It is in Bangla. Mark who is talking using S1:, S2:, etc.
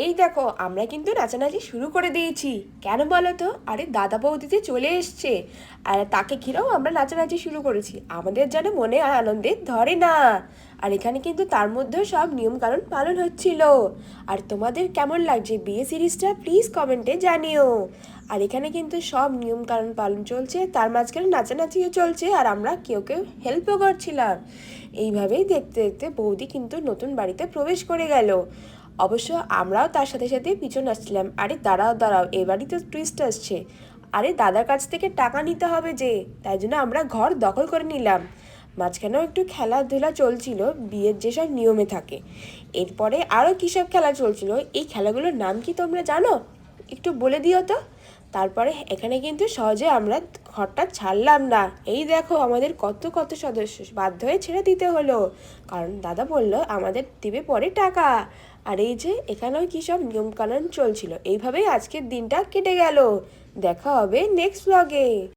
S1: এই দেখো আমরা কিন্তু নাচানাচি শুরু করে দিয়েছি। কেন বলো তো? আরে দাদা বৌদিতে চলে এসছে, আর তাকে ঘিরেও আমরা নাচানাচি শুরু করেছি। আমাদের যেন মনে আর আনন্দে ধরে না। আর এখানে কিন্তু তার মধ্যেও সব নিয়ম কানুন পালন হচ্ছিল। আর তোমাদের কেমন লাগছে বিয়ে সিরিজটা প্লিজ কমেন্টে জানিও। আর এখানে কিন্তু সব নিয়ম কানুন পালন চলছে, তার মাঝখানে নাচানাচিও চলছে, আর আমরা কেউ কেউ হেল্পও করছিলাম। এইভাবেই দেখতে দেখতে বৌদি কিন্তু নতুন বাড়িতে প্রবেশ করে গেল। অবশ্য আমরাও তার সাথে সাথে পিছন আসছিলাম। আরে দাঁড়াও দাঁড়াও, এবারই তো টুইস্ট আসছে। আরে দাদার কাছ থেকে টাকা নিতে হবে যে, তাই জন্য আমরা ঘর দখল করে নিলাম। মাঝখানেও একটু খেলাধুলা চলছিল, বিয়ের যেসব নিয়মে থাকে। এরপরে আরও কী সব খেলা চলছিল, এই খেলাগুলোর নাম কি তোমরা জানো? একটু বলে দিও তো। তারপরে এখানে কিন্তু সহজে আমরা ঘরটা ছাড়লাম না। এই দেখো আমাদের কত কত সদস্য বাধ্য হয়ে ছেড়ে দিতে হলো, কারণ দাদা বলল আমাদের দিবে পরে টাকা। আর এই যে এখানেও কী সব নিয়মকানুন চলছিল। এইভাবেই আজকের দিনটা কেটে গেল। দেখা হবে নেক্সট ব্লগে।